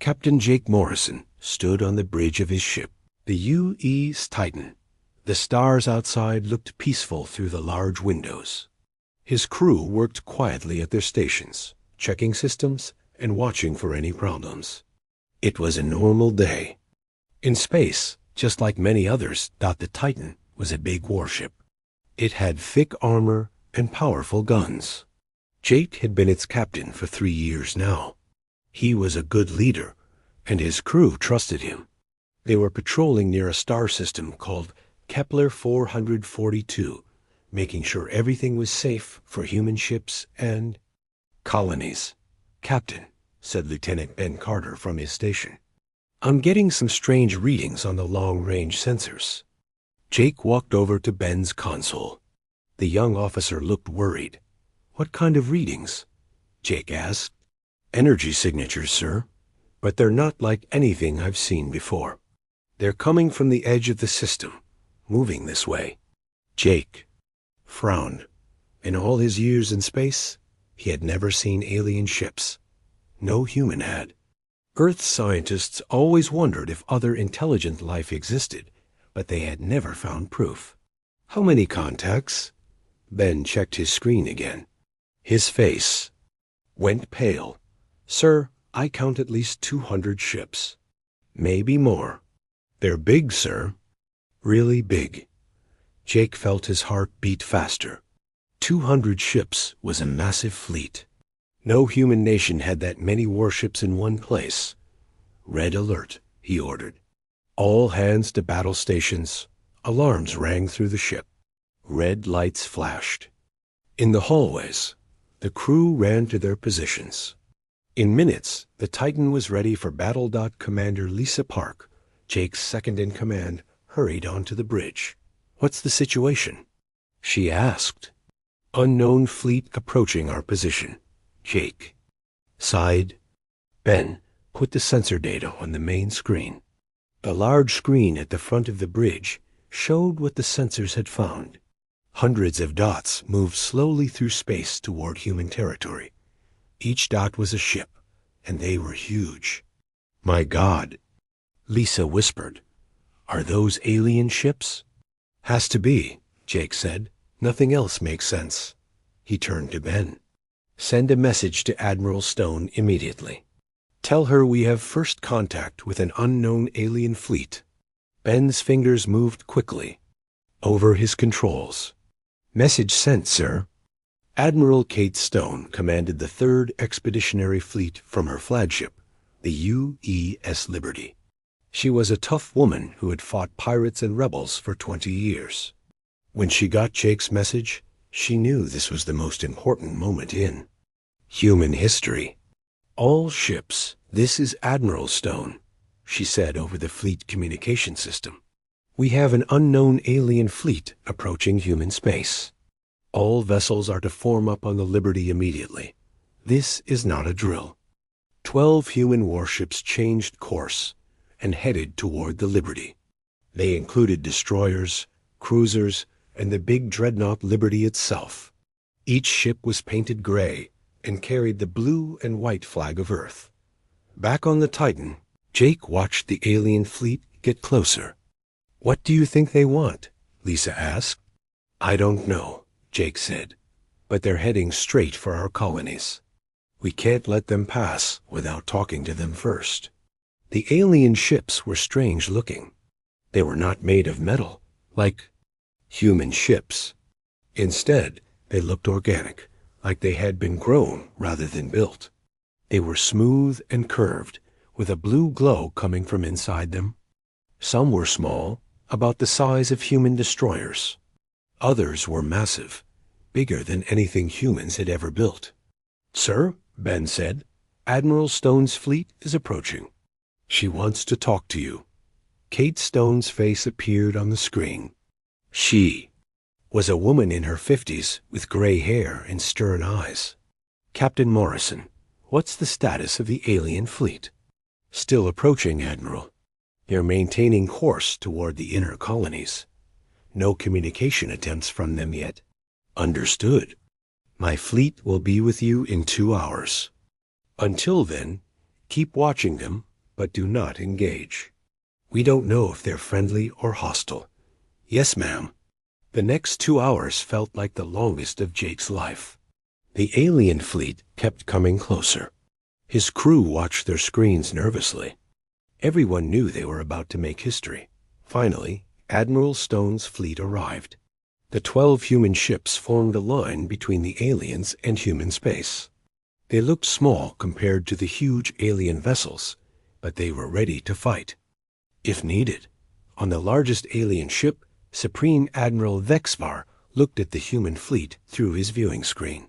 Captain Jake Morrison stood on the bridge of his ship, the U.E.'s Titan. The stars outside looked peaceful through the large windows. His crew worked quietly at their stations, checking systems and watching for any problems. It was a normal day. In space, just like many others, the Titan was a big warship. It had thick armor and powerful guns. Jake had been its captain for 3 years now. He was a good leader, and his crew trusted him. They were patrolling near a star system called Kepler 442, making sure everything was safe for human ships and colonies. "Captain," said Lieutenant Ben Carter from his station, "I'm getting some strange readings on the long-range sensors." Jake walked over to Ben's console. The young officer looked worried. "What kind of readings?" Jake asked. "Energy signatures, sir. But they're not like anything I've seen before. They're coming from the edge of the system, moving this way." Jake frowned. In all his years in space, he had never seen alien ships. No human had. Earth scientists always wondered if other intelligent life existed, but they had never found proof. "How many contacts?" Ben checked his screen again. His face went pale. "Sir, I count at least 200 ships. Maybe more. They're big, sir. Really big." Jake felt his heart beat faster. 200 ships was a massive fleet. No human nation had that many warships in one place. "Red alert," he ordered. "All hands to battle stations." Alarms rang through the ship. Red lights flashed. In the hallways, the crew ran to their positions. In minutes, the Titan was ready for battle. Commander Lisa Park, Jake's second-in-command, hurried onto the bridge. "What's the situation?" she asked. "Unknown fleet approaching our position," Jake sighed. Ben put the sensor data on the main screen. The large screen at the front of the bridge showed what the sensors had found. Hundreds of dots moved slowly through space toward human territory. Each dot was a ship, and they were huge. "My God," Lisa whispered. "Are those alien ships?" "Has to be," Jake said. "Nothing else makes sense." He turned to Ben. "Send a message to Admiral Stone immediately. Tell her we have first contact with an unknown alien fleet." Ben's fingers moved quickly over his controls. "Message sent, sir." Admiral Kate Stone commanded the 3rd Expeditionary Fleet from her flagship, the U.E.S. Liberty. She was a tough woman who had fought pirates and rebels for 20 years. When she got Jake's message, she knew this was the most important moment in human history. "All ships, this is Admiral Stone," she said over the fleet communication system. "We have an unknown alien fleet approaching human space. All vessels are to form up on the Liberty immediately. This is not a drill." 12 human warships changed course and headed toward the Liberty. They included destroyers, cruisers, and the big dreadnought Liberty itself. Each ship was painted gray and carried the blue and white flag of Earth. Back on the Titan, Jake watched the alien fleet get closer. "What do you think they want?" Lisa asked. "I don't know," Jake said, "but they're heading straight for our colonies. We can't let them pass without talking to them first." The alien ships were strange looking. They were not made of metal, like human ships. Instead, they looked organic, like they had been grown rather than built. They were smooth and curved, with a blue glow coming from inside them. Some were small, about the size of human destroyers. Others were massive, bigger than anything humans had ever built. "Sir," Ben said, "Admiral Stone's fleet is approaching. She wants to talk to you." Kate Stone's face appeared on the screen. She was a woman in her 50s with gray hair and stern eyes. "Captain Morrison, what's the status of the alien fleet?" "Still approaching, Admiral. They're maintaining course toward the inner colonies. No communication attempts from them yet." "Understood. My fleet will be with you in 2 hours. Until then, keep watching them but do not engage. We don't know if they're friendly or hostile. Yes, ma'am. The next 2 hours felt like the longest of Jake's life. The alien fleet kept coming closer. His crew watched their screens nervously. Everyone knew they were about to make history. Finally, Admiral Stone's fleet arrived. The 12 human ships formed a line between the aliens and human space. They looked small compared to the huge alien vessels, but they were ready to fight, if needed. On the largest alien ship, Supreme Admiral Vexvar looked at the human fleet through his viewing screen.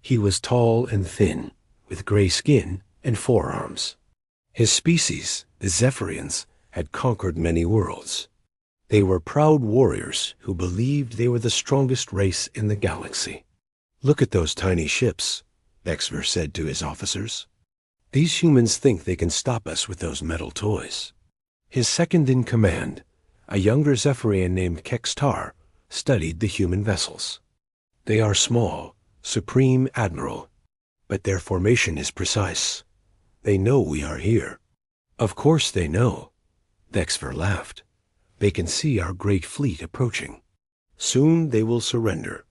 He was tall and thin, with gray skin and forearms. His species, the Zephyrians, had conquered many worlds. They were proud warriors who believed they were the strongest race in the galaxy. "Look at those tiny ships," Vexvar said to his officers. "These humans think they can stop us with those metal toys." His second-in-command, a younger Zephyrian named Kextar, studied the human vessels. "They are small, Supreme Admiral, but their formation is precise. They know we are here." "Of course they know," Vexvar laughed. "They can see our great fleet approaching. Soon they will surrender,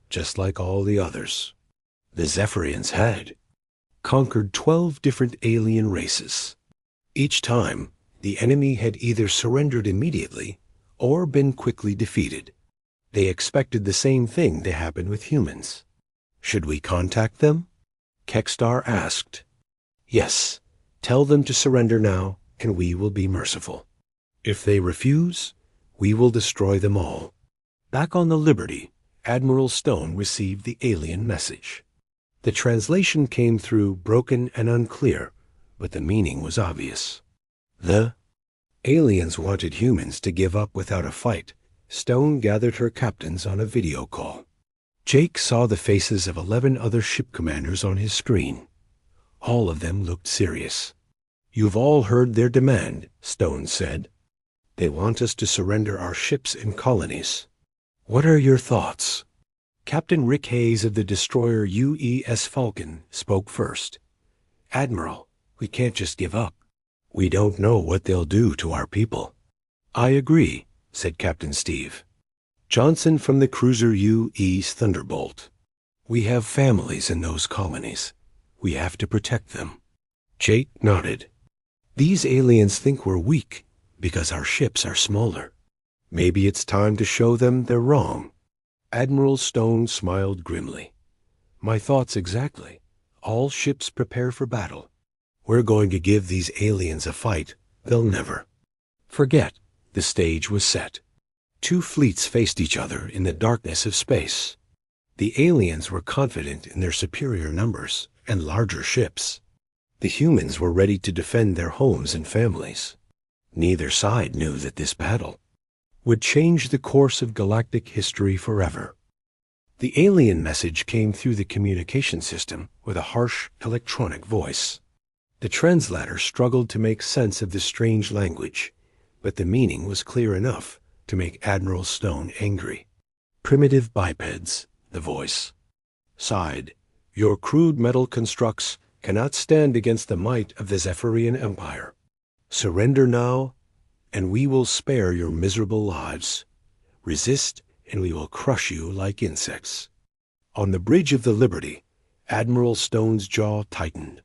just like all the others." The Zephyrians had conquered 12 different alien races. Each time, the enemy had either surrendered immediately or been quickly defeated. They expected the same thing to happen with humans. "Should we contact them?" Kextar asked. "Yes, tell them to surrender now, and we will be merciful. If they refuse, we will destroy them all." Back on the Liberty, Admiral Stone received the alien message. The translation came through broken and unclear, but the meaning was obvious. The aliens wanted humans to give up without a fight. Stone gathered her captains on a video call. Jake saw the faces of 11 other ship commanders on his screen. All of them looked serious. "You've all heard their demand," Stone said. "They want us to surrender our ships and colonies. What are your thoughts?" Captain Rick Hayes of the destroyer UES Falcon spoke first. "Admiral, we can't just give up. We don't know what they'll do to our people." "I agree," said Captain Steve Johnson from the cruiser UES Thunderbolt. "We have families in those colonies. We have to protect them." Jake nodded. "These aliens think we're weak because our ships are smaller. Maybe it's time to show them they're wrong." Admiral Stone smiled grimly. "My thoughts exactly. All ships prepare for battle. We're going to give these aliens a fight they'll never forget." The stage was set. 2 fleets faced each other in the darkness of space. The aliens were confident in their superior numbers and larger ships. The humans were ready to defend their homes and families. Neither side knew that this battle would change the course of galactic history forever. The alien message came through the communication system with a harsh electronic voice. The translator struggled to make sense of the strange language, but the meaning was clear enough to make Admiral Stone angry. "Primitive bipeds," the voice sighed. "Your crude metal constructs cannot stand against the might of the Zephyrian Empire. Surrender now, and we will spare your miserable lives. Resist, and we will crush you like insects." On the bridge of the Liberty, Admiral Stone's jaw tightened.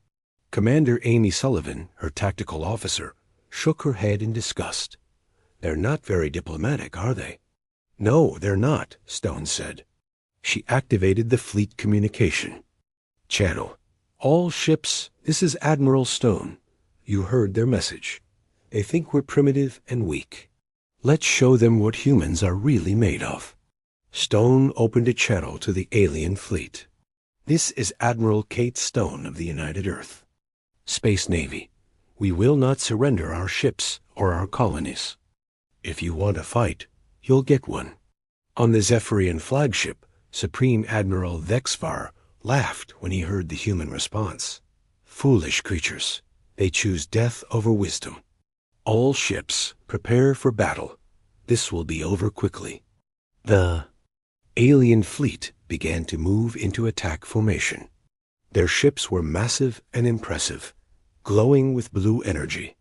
Commander Amy Sullivan, her tactical officer, shook her head in disgust. "They're not very diplomatic, are they?" "No, they're not," Stone said. She activated the fleet communication channel. "All ships, this is Admiral Stone. You heard their message. They think we're primitive and weak. Let's show them what humans are really made of." Stone opened a channel to the alien fleet. "This is Admiral Kate Stone of the United Earth. Space Navy. We will not surrender our ships or our colonies. If you want a fight, you'll get one." On the Zephyrian flagship, Supreme Admiral Vexvar laughed when he heard the human response. "Foolish creatures. They choose death over wisdom. All ships, prepare for battle. This will be over quickly." The alien fleet began to move into attack formation. Their ships were massive and impressive, glowing with blue energy.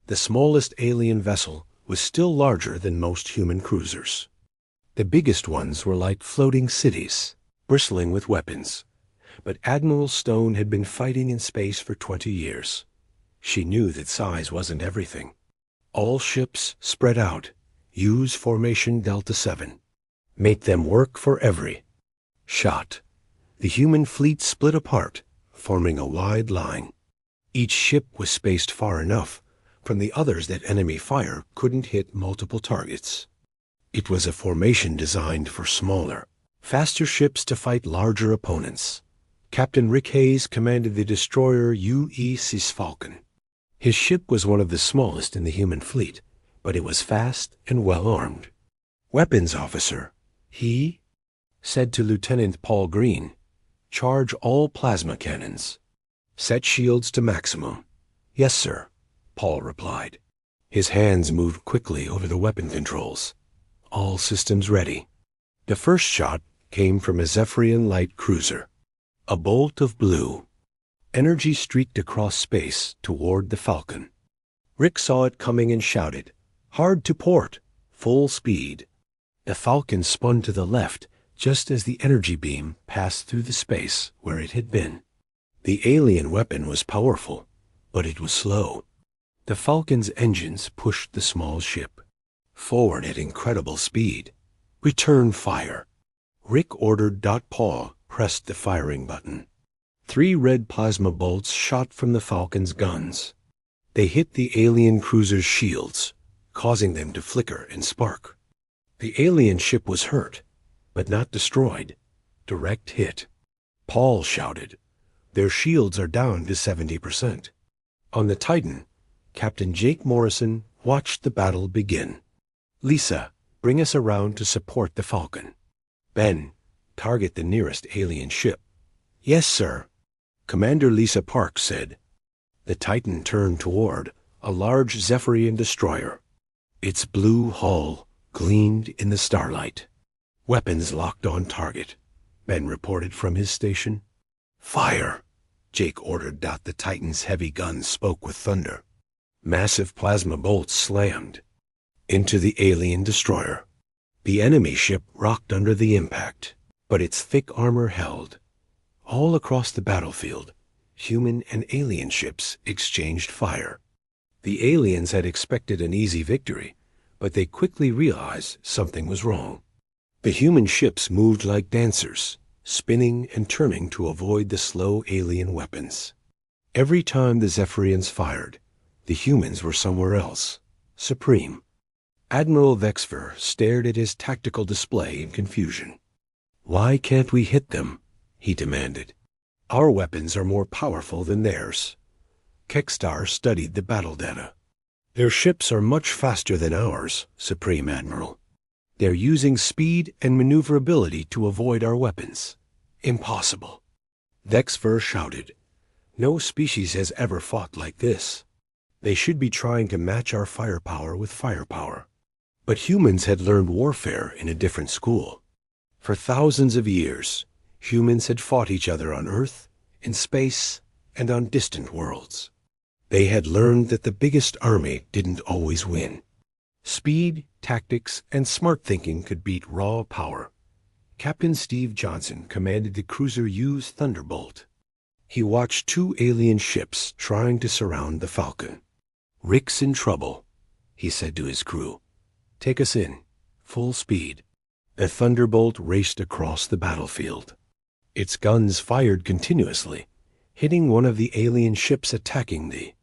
The smallest alien vessel was still larger than most human cruisers. The biggest ones were like floating cities, bristling with weapons. But Admiral Stone had been fighting in space for 20 years. She knew that size wasn't everything. All ships spread out. Use formation Delta 7. Make them work for every shot. The human fleet split apart, forming a wide line. Each ship was spaced far enough from the others that enemy fire couldn't hit multiple targets. It was a formation designed for smaller, faster ships to fight larger opponents. Captain Rick Hayes commanded the destroyer UEC Falcon. His ship was one of the smallest in the human fleet, but it was fast and well-armed. "Weapons officer," he said to Lieutenant Paul Green, "charge all plasma cannons. Set shields to maximum." "Yes, sir," Paul replied. His hands moved quickly over the weapon controls. All systems ready. The first shot came from a Zephyrian light cruiser. A bolt of blue energy streaked across space toward the Falcon. Rick saw it coming and shouted, "Hard to port, full speed." The Falcon spun to the left just as the energy beam passed through the space where it had been. The alien weapon was powerful, but it was slow. The Falcon's engines pushed the small ship forward at incredible speed. "Return fire." Rick ordered. Paul pressed the firing button. 3 red plasma bolts shot from the Falcon's guns. They hit the alien cruiser's shields, causing them to flicker and spark. The alien ship was hurt, but not destroyed. Direct hit. Paul shouted, "Their shields are down to 70%. On the Titan, Captain Jake Morrison watched the battle begin. "Lisa, bring us around to support the Falcon." "Ben, target the nearest alien ship." "Yes, sir," Commander Lisa Parks said. The Titan turned toward a large Zephyrian destroyer. Its blue hull gleamed in the starlight. "Weapons locked on target," Ben reported from his station. "Fire," Jake ordered. The Titan's heavy guns spoke with thunder. Massive plasma bolts slammed into the alien destroyer. The enemy ship rocked under the impact, but its thick armor held. All across the battlefield, human and alien ships exchanged fire. The aliens had expected an easy victory, but they quickly realized something was wrong. The human ships moved like dancers, spinning and turning to avoid the slow alien weapons. Every time the Zephyrians fired, the humans were somewhere else, supreme. Admiral Vexfer stared at his tactical display in confusion. "Why can't we hit them?" he demanded. "Our weapons are more powerful than theirs." Kekstar studied the battle data. "Their ships are much faster than ours, Supreme Admiral. They're using speed and maneuverability to avoid our weapons. Impossible." Vexfer shouted, "No species has ever fought like this. They should be trying to match our firepower with firepower." But humans had learned warfare in a different school. For thousands of years, humans had fought each other on Earth, in space, and on distant worlds. They had learned that the biggest army didn't always win. Speed, tactics, and smart thinking could beat raw power. Captain Steve Johnson commanded the cruiser U's Thunderbolt. He watched 2 alien ships trying to surround the Falcon. "Rick's in trouble," he said to his crew. "Take us in, full speed." The Thunderbolt raced across the battlefield. Its guns fired continuously, hitting one of the alien ships attacking the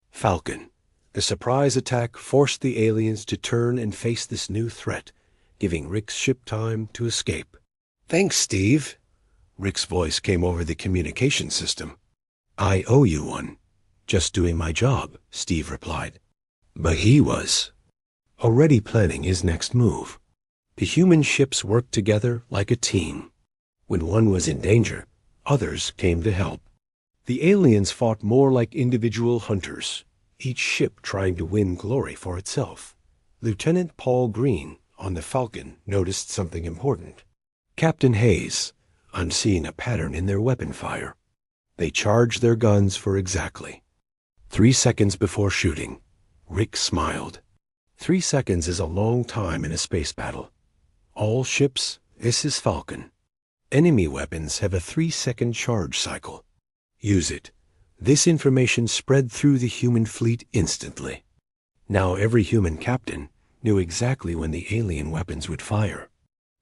Falcon. The surprise attack forced the aliens to turn and face this new threat, giving Rick's ship time to escape. "Thanks, Steve." Rick's voice came over the communication system. "I owe you one. Just doing my job," Steve replied. But he was already planning his next move. The human ships worked together like a team. When one was in danger, others came to help. The aliens fought more like individual hunters, each ship trying to win glory for itself. Lieutenant Paul Green on the Falcon noticed something important. Captain Hayes, unseeing a pattern in their weapon fire. They charged their guns for exactly 3 seconds before shooting, Rick smiled. 3 seconds is a long time in a space battle. All ships, this is Falcon. Enemy weapons have a 3-second charge cycle. Use it. This information spread through the human fleet instantly. Now every human captain knew exactly when the alien weapons would fire.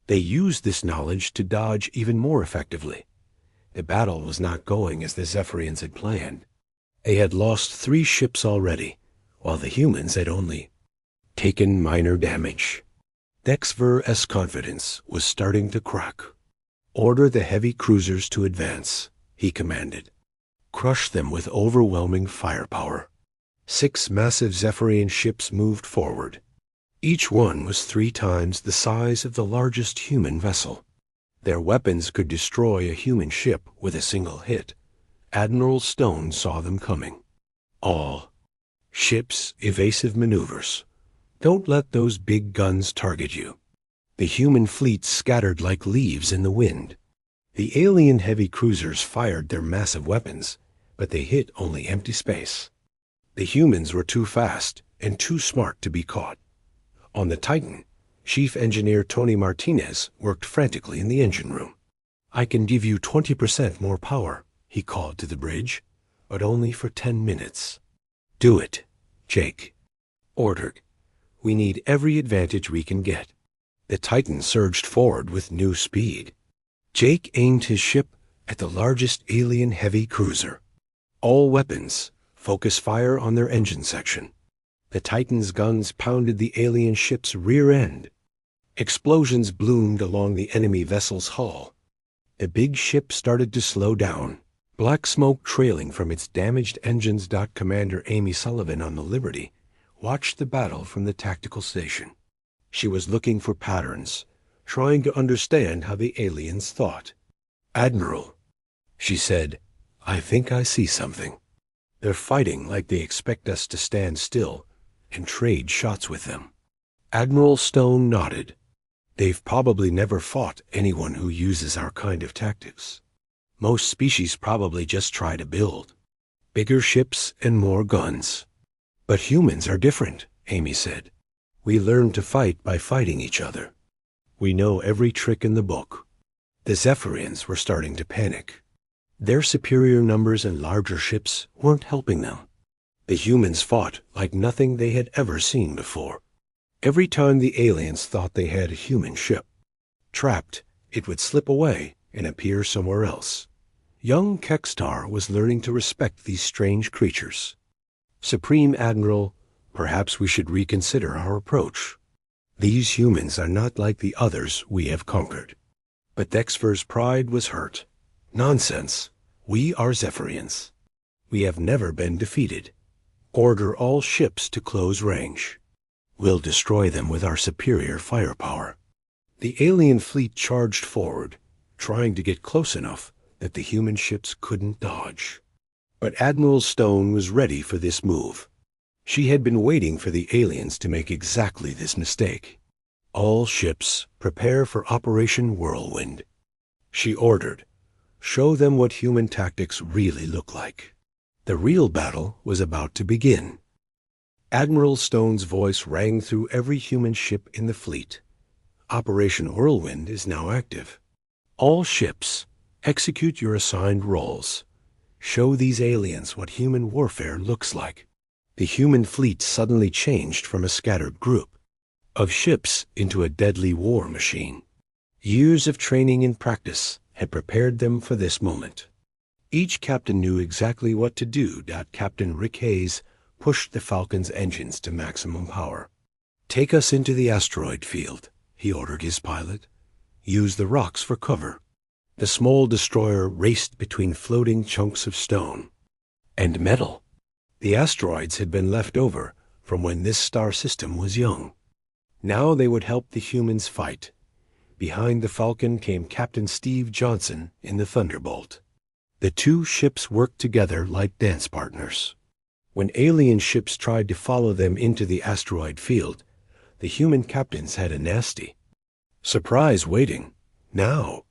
They used this knowledge to dodge even more effectively. The battle was not going as the Zephyrians had planned. They had lost 3 ships already, while the humans had only taken minor damage. Dexver's confidence was starting to crack. Order the heavy cruisers to advance, he commanded. Crush them with overwhelming firepower. 6 massive Zephyrian ships moved forward. Each one was 3 times the size of the largest human vessel. Their weapons could destroy a human ship with a single hit. Admiral Stone saw them coming. All ships, evasive maneuvers. Don't let those big guns target you. The human fleet scattered like leaves in the wind. The alien heavy cruisers fired their massive weapons, but they hit only empty space. The humans were too fast and too smart to be caught. On the Titan, Chief Engineer Tony Martinez worked frantically in the engine room. I can give you 20% more power, he called to the bridge, but only for 10 minutes. Do it, Jake ordered. We need every advantage we can get. The Titan surged forward with new speed. Jake aimed his ship at the largest alien heavy cruiser. All weapons, focus fire on their engine section. The Titan's guns pounded the alien ship's rear end. Explosions bloomed along the enemy vessel's hull. The big ship started to slow down, black smoke trailing from its damaged engines. Commander Amy Sullivan on the Liberty watched the battle from the tactical station. She was looking for patterns, trying to understand how the aliens thought. Admiral, she said, I think I see something. They're fighting like they expect us to stand still and trade shots with them. Admiral Stone nodded. They've probably never fought anyone who uses our kind of tactics. Most species probably just try to build bigger ships and more guns. But humans are different, Amy said. We learn to fight by fighting each other. We know every trick in the book. The Zephyrians were starting to panic. Their superior numbers and larger ships weren't helping them. The humans fought like nothing they had ever seen before. Every time the aliens thought they had a human ship trapped, it would slip away and appear somewhere else. Young Kekstar was learning to respect these strange creatures. Supreme Admiral, perhaps we should reconsider our approach. These humans are not like the others we have conquered. But Dexver's pride was hurt. Nonsense. We are Zephyrians. We have never been defeated. Order all ships to close range. We'll destroy them with our superior firepower. The alien fleet charged forward, trying to get close enough that the human ships couldn't dodge. But Admiral Stone was ready for this move. She had been waiting for the aliens to make exactly this mistake. All ships, prepare for Operation Whirlwind. She ordered. Show them what human tactics really look like. The real battle was about to begin. Admiral Stone's voice rang through every human ship in the fleet. Operation Whirlwind is now active. All ships, execute your assigned roles. Show these aliens what human warfare looks like. The human fleet suddenly changed from a scattered group of ships into a deadly war machine. Years of training and practice had prepared them for this moment. Each captain knew exactly what to do. Captain Rick Hayes pushed the Falcon's engines to maximum power. Take us into the asteroid field, he ordered his pilot. Use the rocks for cover. The small destroyer raced between floating chunks of stone and metal. The asteroids had been left over from when this star system was young. Now they would help the humans fight. Behind the Falcon came Captain Steve Johnson in the Thunderbolt. The 2 ships worked together like dance partners. When alien ships tried to follow them into the asteroid field, the human captains had a nasty surprise waiting. Now,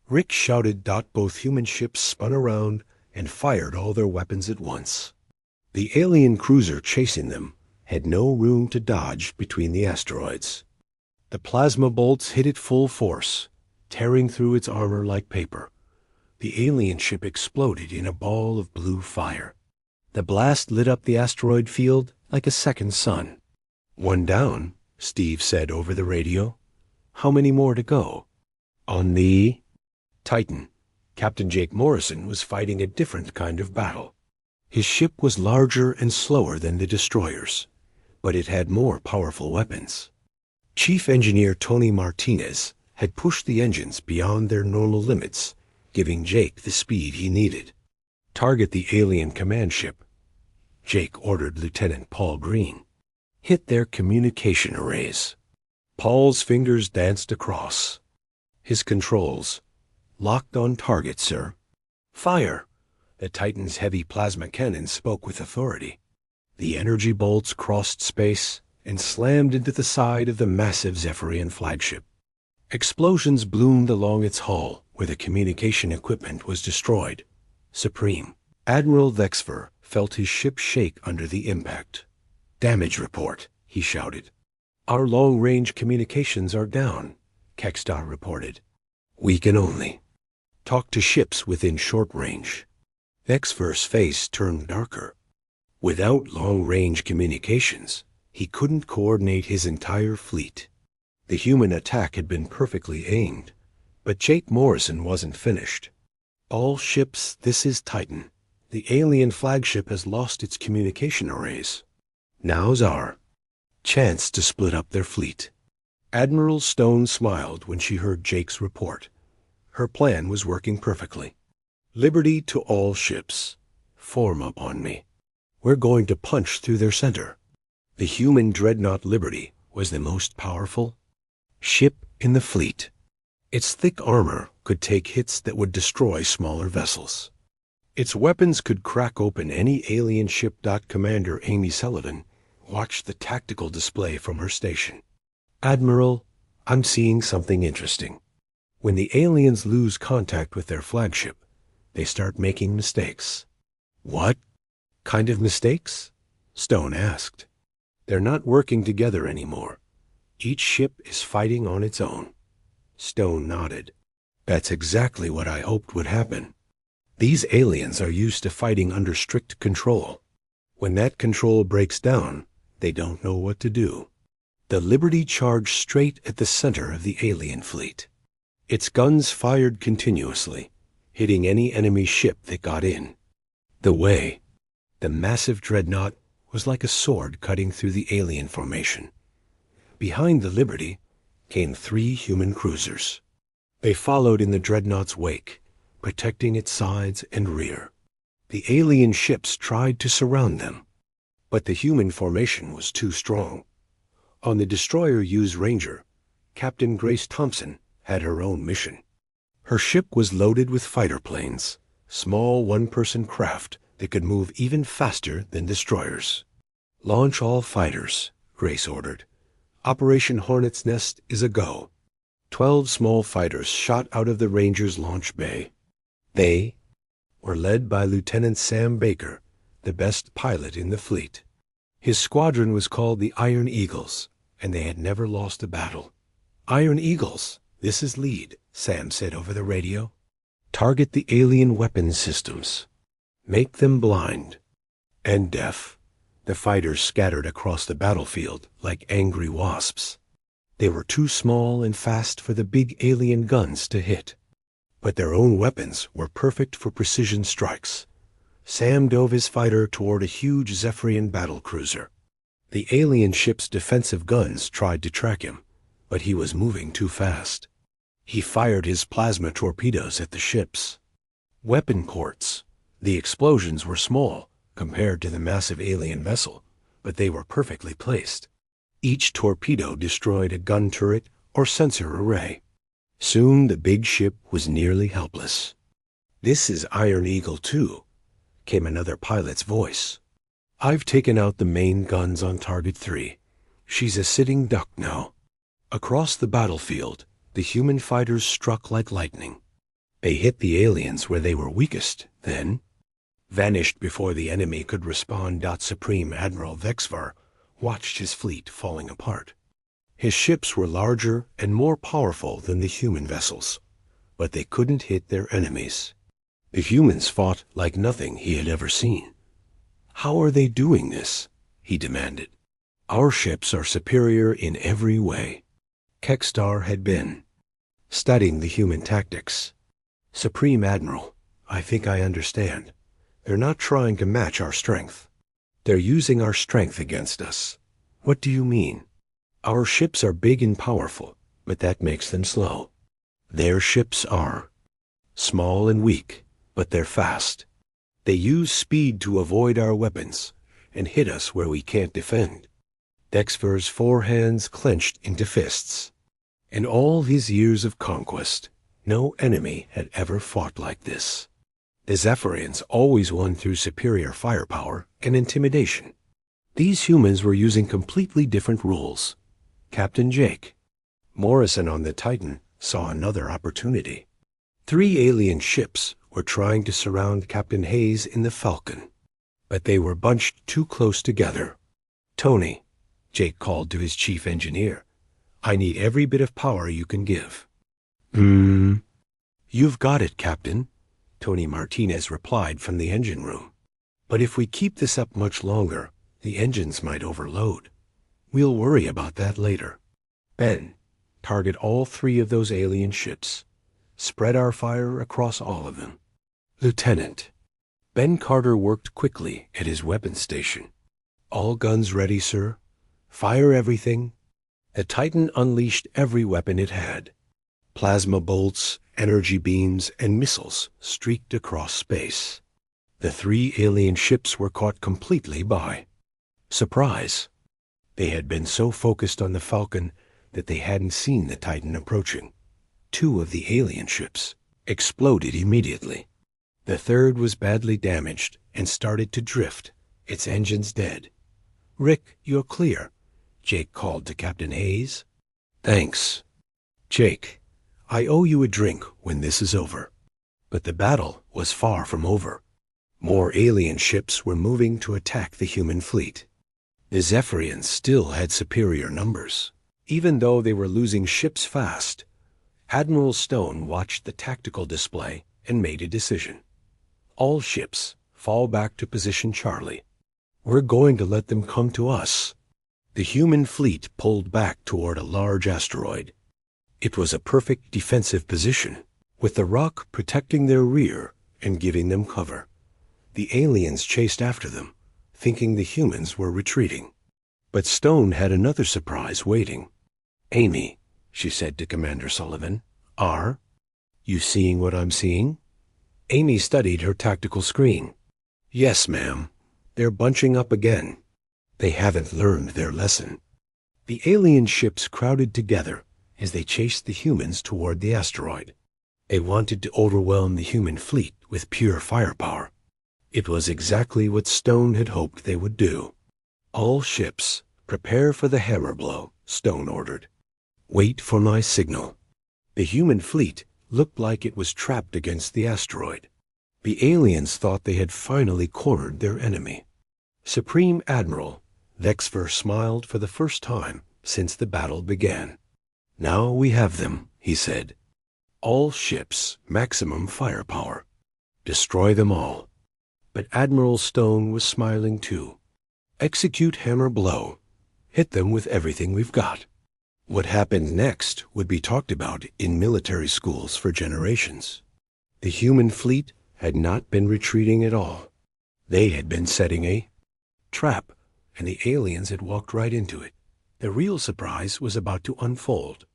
Rick shouted. Both human ships spun around and fired all their weapons at once. The alien cruiser chasing them had no room to dodge between the asteroids. The plasma bolts hit it full force, tearing through its armor like paper. The alien ship exploded in a ball of blue fire. The blast lit up the asteroid field like a second sun. "One down," Steve said over the radio. "How many more to go?" On the Titan, Captain Jake Morrison was fighting a different kind of battle. His ship was larger and slower than the destroyers, but it had more powerful weapons. Chief Engineer Tony Martinez had pushed the engines beyond their normal limits, giving Jake the speed he needed. "Target the alien command ship," Jake ordered Lieutenant Paul Green. "Hit their communication arrays." Paul's fingers danced across. His controls. "Locked on target, sir." "Fire!" The Titan's heavy plasma cannon spoke with authority. The energy bolts crossed space and slammed into the side of the massive Zephyrian flagship. Explosions bloomed along its hull, where the communication equipment was destroyed. Supreme. Admiral Vexfer felt his ship shake under the impact. "Damage report," he shouted. "Our long-range communications are down," Kekstar reported. "We can only talk to ships within short range." Vexfer's face turned darker. Without long-range communications, he couldn't coordinate his entire fleet. The human attack had been perfectly aimed, but Jake Morrison wasn't finished. "All ships, this is Titan. The alien flagship has lost its communication arrays. Now's our chance to split up their fleet." Admiral Stone smiled when she heard Jake's report. Her plan was working perfectly. "Liberty to all ships. Form up on me. We're going to punch through their center." The human dreadnought Liberty was the most powerful ship in the fleet. Its thick armor could take hits that would destroy smaller vessels. Its weapons could crack open any alien ship. Commander Amy Sullivan watched the tactical display from her station. "Admiral, I'm seeing something interesting. When the aliens lose contact with their flagship, they start making mistakes." "What kind of mistakes?" Stone asked. "They're not working together anymore. Each ship is fighting on its own." Stone nodded. "That's exactly what I hoped would happen. These aliens are used to fighting under strict control. When that control breaks down, they don't know what to do." The Liberty charged straight at the center of the alien fleet. Its guns fired continuously, hitting any enemy ship that got in. The massive dreadnought was like a sword cutting through the alien formation. Behind the Liberty came 3 human cruisers. They followed in the dreadnought's wake, protecting its sides and rear. The alien ships tried to surround them, but the human formation was too strong. On the destroyer Hughes Ranger, Captain Grace Thompson had her own mission. Her ship was loaded with fighter planes, small one-person craft that could move even faster than destroyers. "Launch all fighters," Grace ordered. "Operation Hornet's Nest is a go." 12 small fighters shot out of the Ranger's launch bay. They were led by Lieutenant Sam Baker, the best pilot in the fleet. His squadron was called the Iron Eagles, and they had never lost a battle. "Iron Eagles, this is lead," Sam said over the radio. "Target the alien weapons systems. Make them blind and deaf." The fighters scattered across the battlefield like angry wasps. They were too small and fast for the big alien guns to hit, but their own weapons were perfect for precision strikes. Sam dove his fighter toward a huge Zephyrian battlecruiser. The alien ship's defensive guns tried to track him, but he was moving too fast. He fired his plasma torpedoes at the ships. Weapon ports. The explosions were small compared to the massive alien vessel, but they were perfectly placed. Each torpedo destroyed a gun turret or sensor array. Soon the big ship was nearly helpless. "This is Iron Eagle 2, came another pilot's voice. "I've taken out the main guns on Target 3. She's a sitting duck now." Across the battlefield, the human fighters struck like lightning. They hit the aliens where they were weakest, then vanished before the enemy could respond. Supreme Admiral Vexvar watched his fleet falling apart. His ships were larger and more powerful than the human vessels, but they couldn't hit their enemies. The humans fought like nothing he had ever seen. "How are they doing this?" he demanded. "Our ships are superior in every way." Kekstar had been studying the human tactics. "Supreme Admiral, I think I understand. They're not trying to match our strength. They're using our strength against us." "What do you mean?" "Our ships are big and powerful, but that makes them slow. Their ships are small and weak, but they're fast. They use speed to avoid our weapons and hit us where we can't defend." Dexver's four hands clenched into fists. In all his years of conquest, no enemy had ever fought like this. The Zephyrians always won through superior firepower and intimidation. These humans were using completely different rules. Captain Jake Morrison on the Titan saw another opportunity. 3 alien ships were trying to surround Captain Hayes in the Falcon, but they were bunched too close together. "Tony," Jake called to his chief engineer, "I need every bit of power you can give." "You've got it, Captain," Tony Martinez replied from the engine room. "But if we keep this up much longer, the engines might overload. We'll worry about that later. Ben, target all 3 of those alien ships. Spread our fire across all of them." "Lieutenant." Ben Carter worked quickly at his weapons station. "All guns ready, sir. Fire everything." The Titan unleashed every weapon it had. Plasma bolts, energy beams, and missiles streaked across space. The 3 alien ships were caught completely by surprise. They had been so focused on the Falcon that they hadn't seen the Titan approaching. 2 of the alien ships exploded immediately. The 3rd was badly damaged and started to drift, its engines dead. "Rick, you're clear," Jake called to Captain Hayes. "Thanks. Jake, I owe you a drink when this is over." But the battle was far from over. More alien ships were moving to attack the human fleet. The Zephyrians still had superior numbers. Even though they were losing ships fast, Admiral Stone watched the tactical display and made a decision. "All ships, fall back to position Charlie. We're going to let them come to us." The human fleet pulled back toward a large asteroid. It was a perfect defensive position, with the rock protecting their rear and giving them cover. The aliens chased after them, thinking the humans were retreating. But Stone had another surprise waiting. "Amy," she said to Commander Sullivan, "are you seeing what I'm seeing?" Amy studied her tactical screen. "Yes, ma'am. They're bunching up again. They haven't learned their lesson." The alien ships crowded together as they chased the humans toward the asteroid. They wanted to overwhelm the human fleet with pure firepower. It was exactly what Stone had hoped they would do. "All ships, prepare for the hammer blow," Stone ordered. "Wait for my signal." The human fleet looked like it was trapped against the asteroid. The aliens thought they had finally cornered their enemy. Supreme Admiral Vexver smiled for the first time since the battle began. "Now we have them," he said. "All ships, maximum firepower. Destroy them all." But Admiral Stone was smiling too. "Execute hammer blow. Hit them with everything we've got." What happened next would be talked about in military schools for generations. The human fleet had not been retreating at all. They had been setting a trap, and the aliens had walked right into it. The real surprise was about to unfold.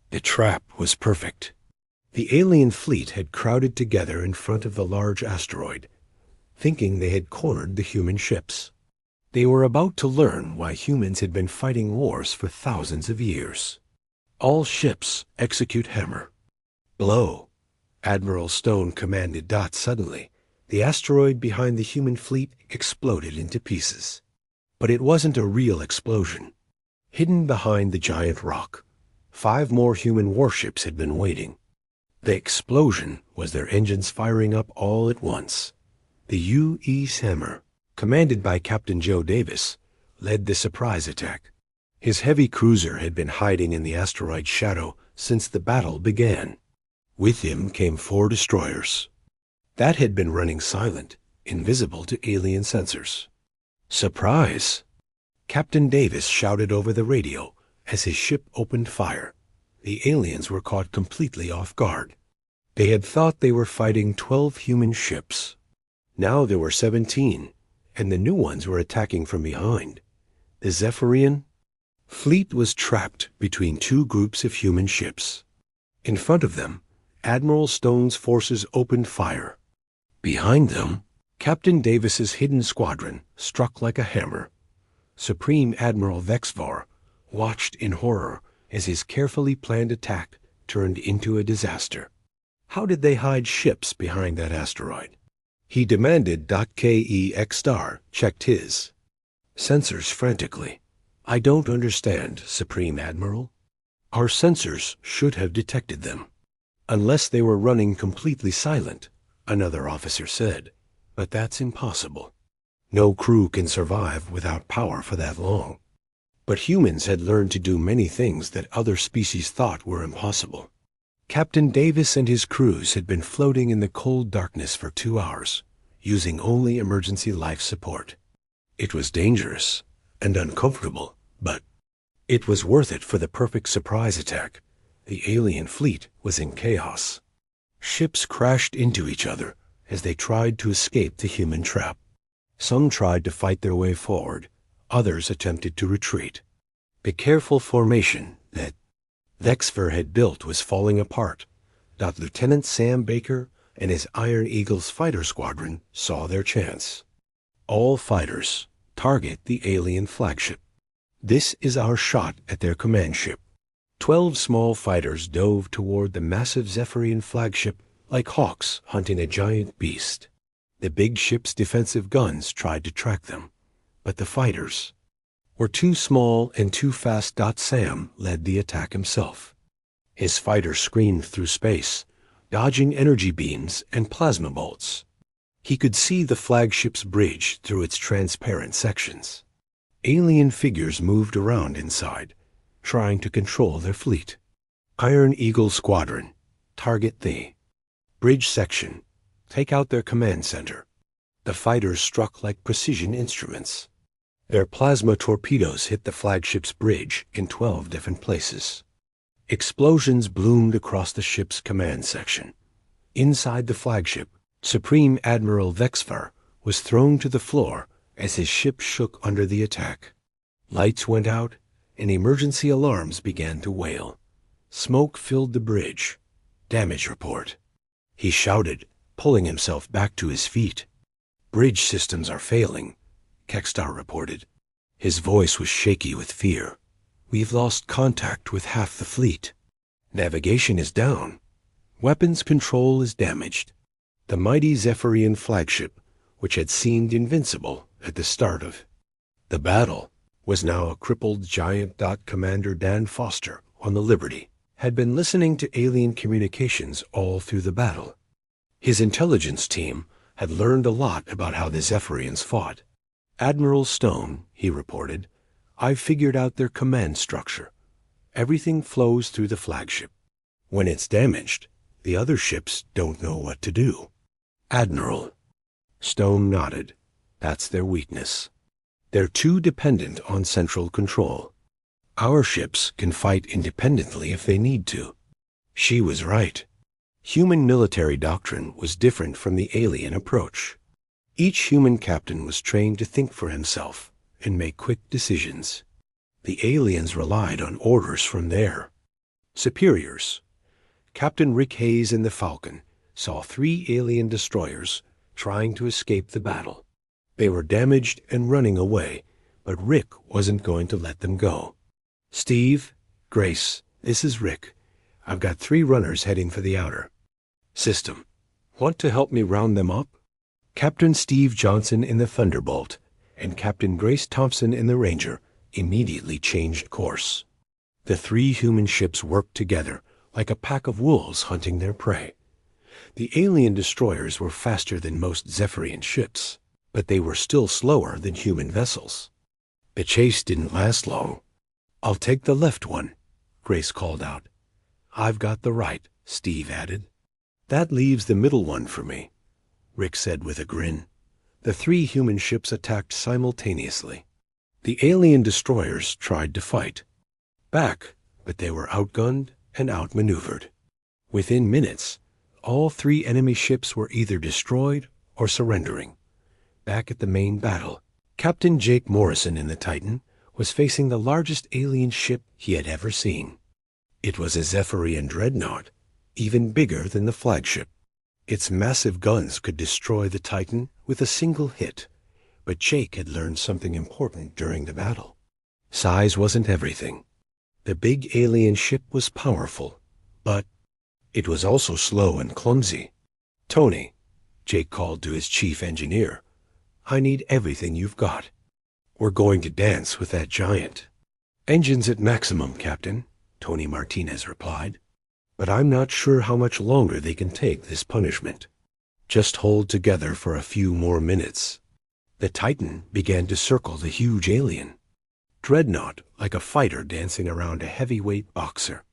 The trap was perfect. The alien fleet had crowded together in front of the large asteroid, thinking they had cornered the human ships. They were about to learn why humans had been fighting wars for thousands of years. "All ships, execute hammer. Blow." Admiral Stone commanded. Suddenly, the asteroid behind the human fleet exploded into pieces. But it wasn't a real explosion. Hidden behind the giant rock, 5 more human warships had been waiting. The explosion was their engines firing up all at once. The U.E.'s Hammer, commanded by Captain Joe Davis, led the surprise attack. His heavy cruiser had been hiding in the asteroid's shadow since the battle began. With him came 4 destroyers that had been running silent, invisible to alien sensors. Surprise! Captain Davis shouted over the radio as his ship opened fire. The aliens were caught completely off guard. They had thought they were fighting 12 human ships. Now there were 17, and the new ones were attacking from behind. The Zephyrian fleet was trapped between 2 groups of human ships. In front of them, Admiral Stone's forces opened fire. Behind them, Captain Davis's hidden squadron struck like a hammer. Supreme Admiral Vexvar watched in horror as his carefully planned attack turned into a disaster. How did they hide ships behind that asteroid? He demanded. KEX-Star checked his sensors frantically. I don't understand, Supreme Admiral. Our sensors should have detected them. Unless they were running completely silent, another officer said. But that's impossible. No crew can survive without power for that long. But humans had learned to do many things that other species thought were impossible. Captain Davis and his crews had been floating in the cold darkness for 2 hours, using only emergency life support. It was dangerous and uncomfortable, but it was worth it for the perfect surprise attack. The alien fleet was in chaos. Ships crashed into each other as they tried to escape the human trap. Some tried to fight their way forward, others attempted to retreat. The careful formation that Vexvar had built was falling apart. Lieutenant Sam Baker and his Iron Eagle's fighter squadron saw their chance. All fighters, target the alien flagship. This is our shot at their command ship. 12 small fighters dove toward the massive Zephyrian flagship like hawks hunting a giant beast. The big ship's defensive guns tried to track them, but the fighters were too small and too fast. Sam led the attack himself. His fighters screamed through space, dodging energy beams and plasma bolts. He could see the flagship's bridge through its transparent sections. Alien figures moved around inside, trying to control their fleet. Iron Eagle Squadron, target the bridge section. Take out their command center. The fighters struck like precision instruments. Their plasma torpedoes hit the flagship's bridge in 12 different places. Explosions bloomed across the ship's command section. Inside the flagship, Supreme Admiral Vexvar was thrown to the floor as his ship shook under the attack. Lights went out, and emergency alarms began to wail. Smoke filled the bridge. Damage report. He shouted, pulling himself back to his feet. Bridge systems are failing, Kekstar reported. His voice was shaky with fear. We've lost contact with half the fleet. Navigation is down. Weapons control is damaged. The mighty Zephyrian flagship, which had seemed invincible at the start of the battle, was now a crippled giant. Commander Dan Foster on the Liberty had been listening to alien communications all through the battle. His intelligence team had learned a lot about how the Zephyrians fought. Admiral Stone, he reported, I've figured out their command structure. Everything flows through the flagship. When it's damaged, the other ships don't know what to do. Admiral. Stone nodded. That's their weakness. They're too dependent on central control. Our ships can fight independently if they need to. She was right. Human military doctrine was different from the alien approach. Each human captain was trained to think for himself and make quick decisions. The aliens relied on orders from their superiors. Captain Rick Hayes in the Falcon saw 3 alien destroyers trying to escape the battle. They were damaged and running away, but Rick wasn't going to let them go. Steve, Grace, this is Rick. I've got 3 runners heading for the outer system. Want to help me round them up? Captain Steve Johnson in the Thunderbolt and Captain Grace Thompson in the Ranger immediately changed course. The 3 human ships worked together like a pack of wolves hunting their prey. The alien destroyers were faster than most Zephyrian ships, but they were still slower than human vessels. The chase didn't last long. "I'll take the left one," Grace called out. "I've got the right," Steve added. "That leaves the middle one for me," Rick said with a grin. The 3 human ships attacked simultaneously. The alien destroyers tried to fight back, but they were outgunned and outmaneuvered. Within minutes, all 3 enemy ships were either destroyed or surrendering. Back at the main battle, Captain Jake Morrison in the Titan was facing the largest alien ship he had ever seen. It was a Zephyrian dreadnought, even bigger than the flagship. Its massive guns could destroy the Titan with a single hit, but Jake had learned something important during the battle. Size wasn't everything. The big alien ship was powerful, but it was also slow and clumsy. "Tony," Jake called to his chief engineer, "I need everything you've got. We're going to dance with that giant." "Engines at maximum, Captain," Tony Martinez replied. "But I'm not sure how much longer they can take this punishment. Just hold together for a few more minutes." The Titan began to circle the huge alien. Dreadnought like a fighter dancing around a heavyweight boxer.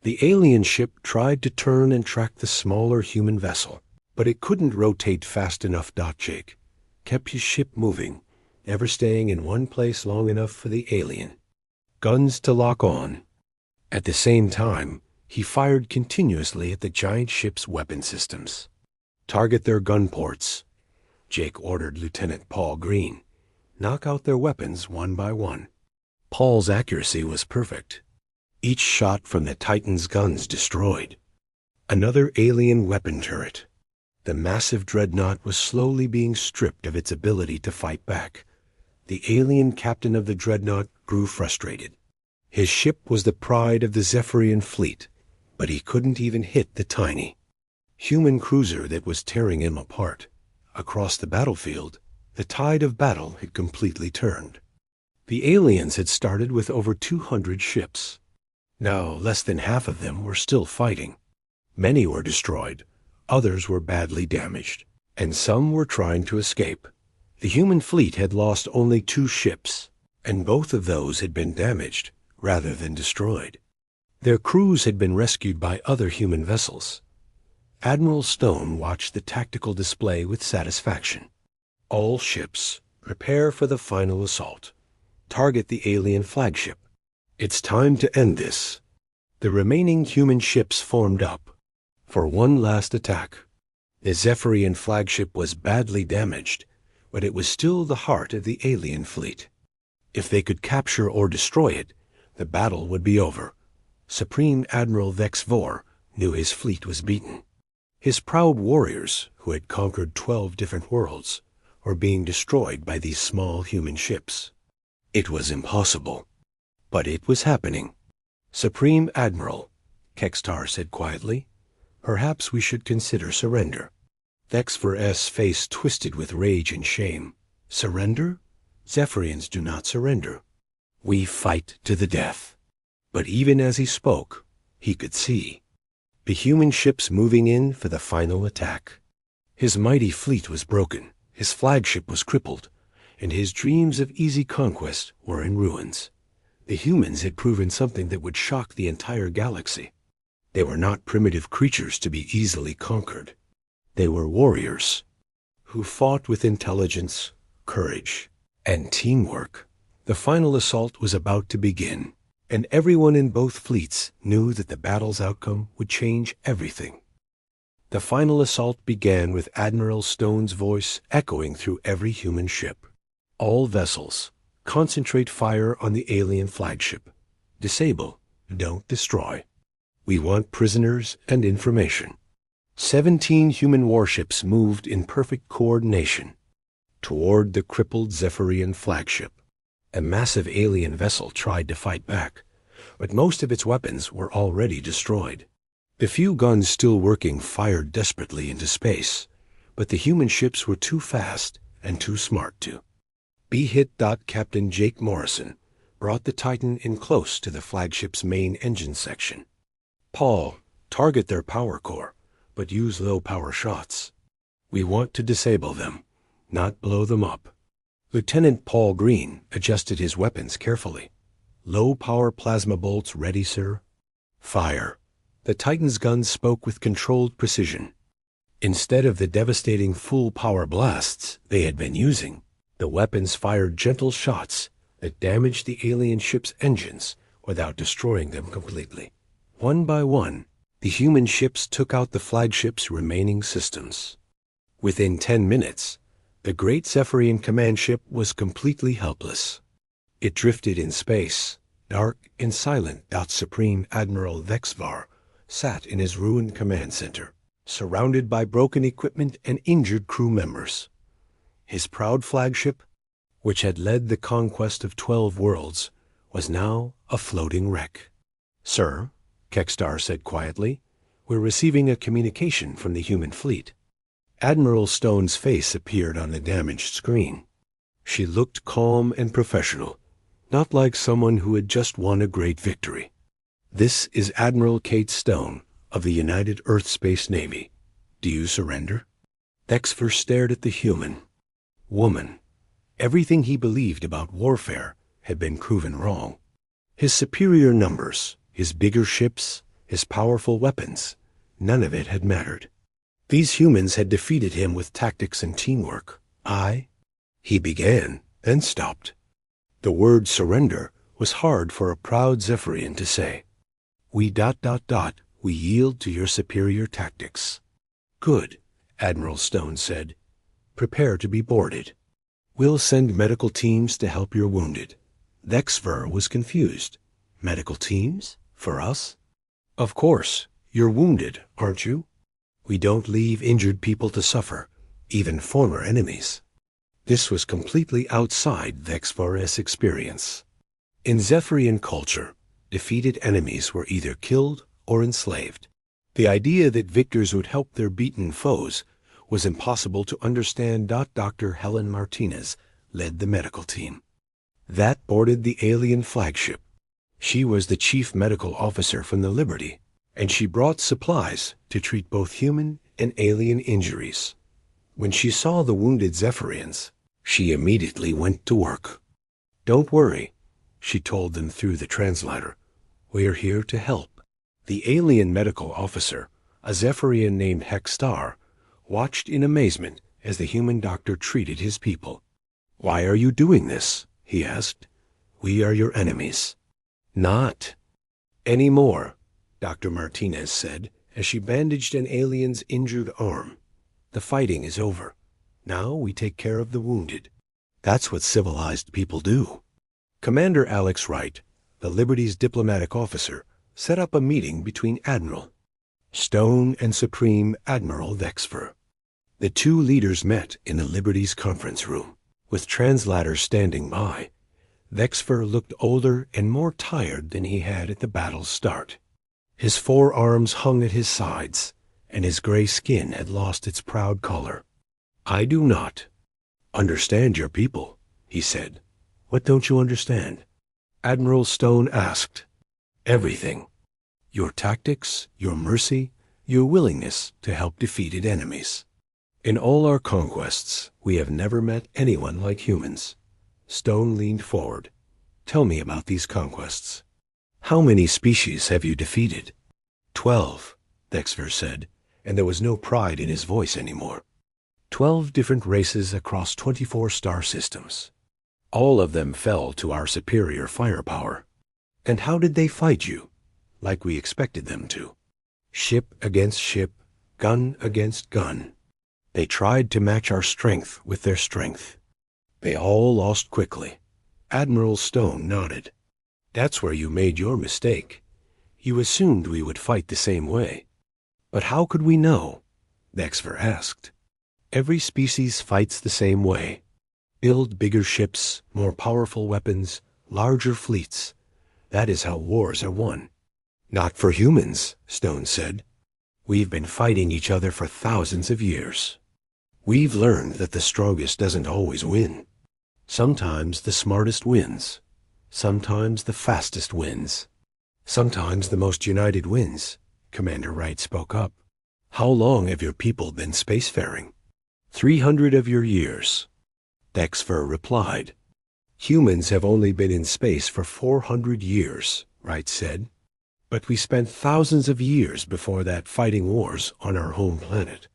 The alien ship tried to turn and track the smaller human vessel, but it couldn't rotate fast enough. Jake kept his ship moving, never staying in one place long enough for the alien. Guns to lock on. At the same time, he fired continuously at the giant ship's weapon systems. "Target their gun ports," Jake ordered Lieutenant Paul Green. "Knock out their weapons one by one." Paul's accuracy was perfect. Each shot from the Titan's guns destroyed. Another alien weapon turret. The massive dreadnought was slowly being stripped of its ability to fight back. The alien captain of the dreadnought grew frustrated. His ship was the pride of the Zephyrian fleet, but he couldn't even hit the tiny human cruiser that was tearing him apart. Across the battlefield, the tide of battle had completely turned. The aliens had started with over 200 ships. Now, less than half of them were still fighting. Many were destroyed, others were badly damaged, and some were trying to escape. The human fleet had lost only 2 ships, and both of those had been damaged rather than destroyed. Their crews had been rescued by other human vessels. Admiral Stone watched the tactical display with satisfaction. "All ships, prepare for the final assault. Target the alien flagship. It's time to end this." The remaining human ships formed up for one last attack. The Zephyrian flagship was badly damaged, but it was still the heart of the alien fleet. If they could capture or destroy it, the battle would be over. Supreme Admiral Vex Vor knew his fleet was beaten. His proud warriors, who had conquered 12 different worlds, were being destroyed by these small human ships. It was impossible, but it was happening. "Supreme Admiral," Kextar said quietly, "perhaps we should consider surrender." Vex Vor's face twisted with rage and shame. "Surrender? Zephyrians do not surrender. We fight to the death." But even as he spoke, he could see the human ships moving in for the final attack. His mighty fleet was broken, his flagship was crippled, and his dreams of easy conquest were in ruins. The humans had proven something that would shock the entire galaxy. They were not primitive creatures to be easily conquered. They were warriors who fought with intelligence, courage, and teamwork. The final assault was about to begin, and everyone in both fleets knew that the battle's outcome would change everything. The final assault began with Admiral Stone's voice echoing through every human ship. "All vessels, concentrate fire on the alien flagship. Disable, don't destroy. We want prisoners and information." 17 human warships moved in perfect coordination toward the crippled Zephyrian flagship. A massive alien vessel tried to fight back, but most of its weapons were already destroyed. The few guns still working fired desperately into space, but the human ships were too fast and too smart to be hit. Captain Jake Morrison brought the Titan in close to the flagship's main engine section. "Paul, target their power core, but use low-power shots. We want to disable them, not blow them up. Lieutenant Paul Green adjusted his weapons carefully. Low-power plasma bolts ready, sir. Fire. The Titan's guns spoke with controlled precision. Instead of the devastating full-power blasts they had been using, the weapons fired gentle shots that damaged the alien ship's engines without destroying them completely. One by one, the human ships took out the flagship's remaining systems. Within 10 minutes, the great Zephyrian command ship was completely helpless. It drifted in space, dark and silent. Supreme Admiral Vexvar sat in his ruined command center, surrounded by broken equipment and injured crew members. His proud flagship, which had led the conquest of 12 worlds, was now a floating wreck. "Sir," Kekstar said quietly, "we're receiving a communication from the human fleet." Admiral Stone's face appeared on the damaged screen. She looked calm and professional, not like someone who had just won a great victory. "This is Admiral Kate Stone of the United Earth Space Navy. Do you surrender?" Vexvar stared at the human. Woman. Everything he believed about warfare had been proven wrong. His superior numbers, his bigger ships, his powerful weapons, none of it had mattered. These humans had defeated him with tactics and teamwork. He began, then stopped. The word surrender was hard for a proud Zephyrian to say. We yield to your superior tactics." "Good," Admiral Stone said. "Prepare to be boarded. We'll send medical teams to help your wounded." Vexvar was confused. "Medical teams? For us?" "Of course. You're wounded, aren't you? We don't leave injured people to suffer, even former enemies." This was completely outside Vexvar's experience. In Zephyrian culture, defeated enemies were either killed or enslaved. The idea that victors would help their beaten foes was impossible to understand. Dr. Helen Martinez led the medical team. That boarded the alien flagship. She was the chief medical officer from the Liberty, and she brought supplies to treat both human and alien injuries. When she saw the wounded Zephyrians, she immediately went to work. "Don't worry," she told them through the translator. "We're here to help." The alien medical officer, a Zephyrian named Kekstar, watched in amazement as the human doctor treated his people. "Why are you doing this?" he asked. "We are your enemies." "Not anymore," Dr. Martinez said as she bandaged an alien's injured arm. "The fighting is over. Now we take care of the wounded. That's what civilized people do." Commander Alex Wright, the Liberty's diplomatic officer, set up a meeting between Admiral Stone and Supreme Admiral Vexvar. The two leaders met in the Liberty's conference room, with translators standing by. Vexvar looked older and more tired than he had at the battle's start. His forearms hung at his sides, and his gray skin had lost its proud color. "I do not understand your people," he said. "What don't you understand?" Admiral Stone asked. "Everything. Your tactics, your mercy, your willingness to help defeated enemies. In all our conquests, we have never met anyone like humans." Stone leaned forward. "Tell me about these conquests. How many species have you defeated?" 12, Vexvar said, and there was no pride in his voice anymore. 12 different races across 24 star systems. All of them fell to our superior firepower. And how did they fight you? Like we expected them to. Ship against ship, gun against gun. They tried to match our strength with their strength. They all lost quickly. Admiral Stone nodded. "That's where you made your mistake. You assumed we would fight the same way." "But how could we know?" Vexvar asked. "Every species fights the same way. Build bigger ships, more powerful weapons, larger fleets. That is how wars are won." "Not for humans," Stone said. "We've been fighting each other for thousands of years. We've learned that the strongest doesn't always win. Sometimes the smartest wins. Sometimes the fastest wins. Sometimes the most united wins," Commander Wright spoke up. How long have your people been spacefaring? 300 of your years. Dexfer replied. Humans have only been in space for 400 years, Wright said. But we spent thousands of years before that fighting wars on our home planet.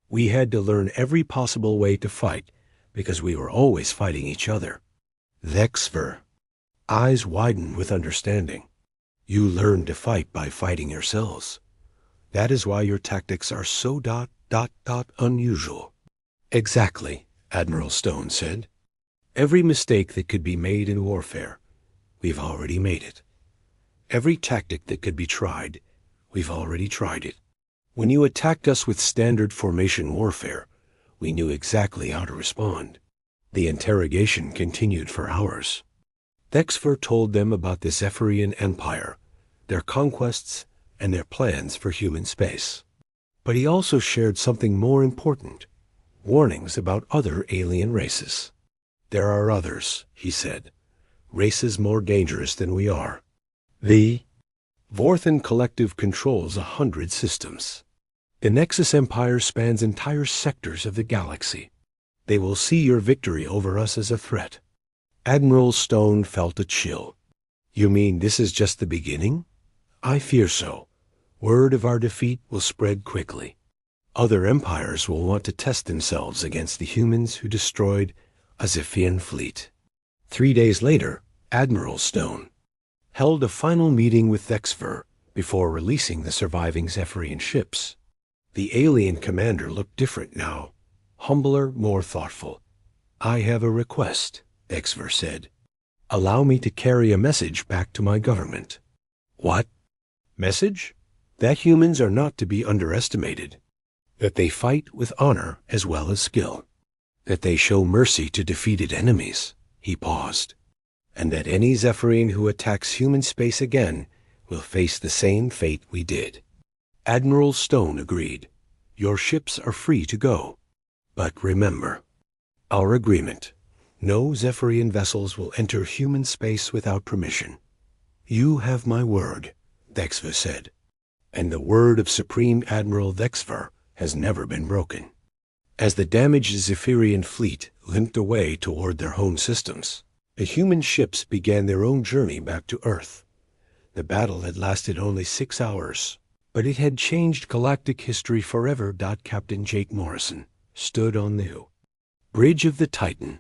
We had to learn every possible way to fight because we were always fighting each other. Dexfer. Eyes widened with understanding. You learned to fight by fighting yourselves. That is why your tactics are so unusual. Exactly, Admiral Stone said. Every mistake that could be made in warfare, we've already made it. Every tactic that could be tried, we've already tried it. When you attacked us with standard formation warfare, we knew exactly how to respond. The interrogation continued for hours. Dexfer told them about the Zephyrian Empire, their conquests, and their plans for human space. But he also shared something more important, warnings about other alien races. There are others, he said, races more dangerous than we are. The Vorthan Collective controls 100 systems. The Nexus Empire spans entire sectors of the galaxy. They will see your victory over us as a threat. Admiral Stone felt a chill. You mean this is just the beginning? I fear so. Word of our defeat will spread quickly. Other empires will want to test themselves against the humans who destroyed a Zephian fleet. 3 days later, Admiral Stone held a final meeting with Dexfer before releasing the surviving Zephyrian ships. The alien commander looked different now, humbler, more thoughtful. I have a request, Dexfer said. Allow me to carry a message back to my government. What? Message? That humans are not to be underestimated. That they fight with honor as well as skill. That they show mercy to defeated enemies. He paused. And that any Zephyrian who attacks human space again will face the same fate we did. Admiral Stone agreed. Your ships are free to go. But remember, our agreement. No Zephyrian vessels will enter human space without permission. You have my word, Dexfer said. And the word of Supreme Admiral Dexfer has never been broken. As the damaged Zephyrian fleet limped away toward their home systems, the human ships began their own journey back to Earth. The battle had lasted only 6 hours, but it had changed galactic history forever. Captain Jake Morrison stood on the bridge of the Titan,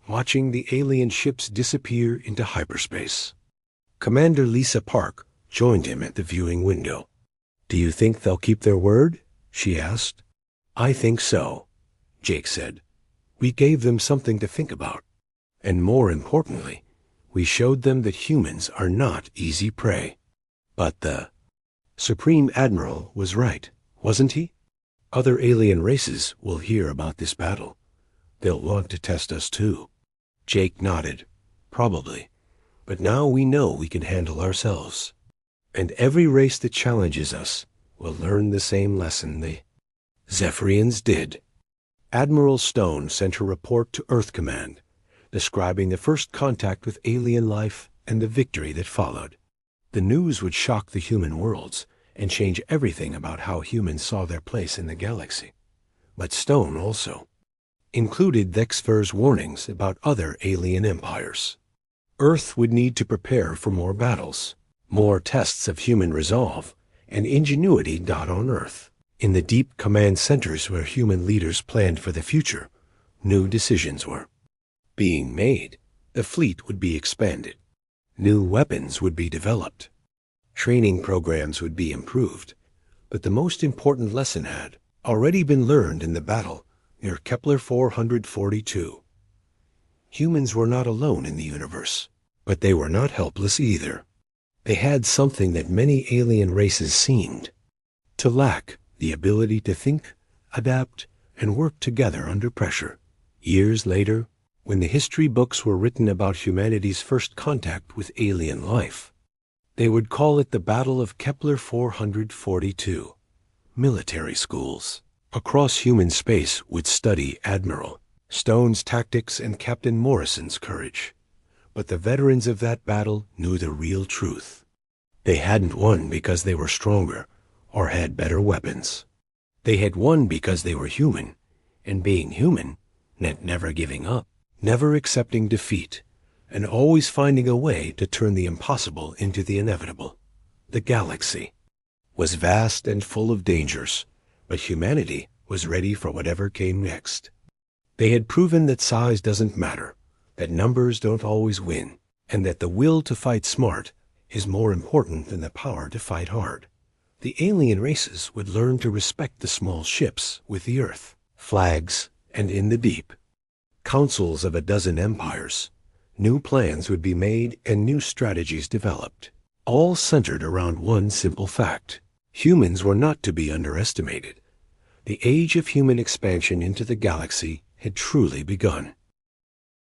watching the alien ships disappear into hyperspace. Commander Lisa Park joined him at the viewing window. Do you think they'll keep their word? She asked. I think so, Jake said. We gave them something to think about. And more importantly, we showed them that humans are not easy prey. But the Supreme Admiral was right, wasn't he? Other alien races will hear about this battle. They'll want to test us too. Jake nodded. Probably. But now we know we can handle ourselves. And every race that challenges us will learn the same lesson the Zephyrians did. Admiral Stone sent a report to Earth Command, describing the first contact with alien life and the victory that followed. The news would shock the human worlds and change everything about how humans saw their place in the galaxy. But Stone also included Dexfer's warnings about other alien empires. Earth would need to prepare for more battles, more tests of human resolve and ingenuity. On Earth, in the deep command centers where human leaders planned for the future, new decisions were being made. The fleet would be expanded. New weapons would be developed. Training programs would be improved. But the most important lesson had already been learned in the battle near Kepler 442. Humans were not alone in the universe, but they were not helpless either. They had something that many alien races seemed to lack: the ability to think, adapt, and work together under pressure. Years later, when the history books were written about humanity's first contact with alien life, they would call it the Battle of Kepler 442. Military schools across human space would study Admiral Stone's tactics and Captain Morrison's courage. But the veterans of that battle knew the real truth. They hadn't won because they were stronger or had better weapons. They had won because they were human, and being human meant never giving up, never accepting defeat, and always finding a way to turn the impossible into the inevitable. The galaxy was vast and full of dangers, but humanity was ready for whatever came next. They had proven that size doesn't matter, that numbers don't always win, and that the will to fight smart is more important than the power to fight hard. The alien races would learn to respect the small ships with the Earth, flags, and in the deep. Councils of a dozen empires. New plans would be made and new strategies developed, all centered around one simple fact. Humans were not to be underestimated. The age of human expansion into the galaxy had truly begun.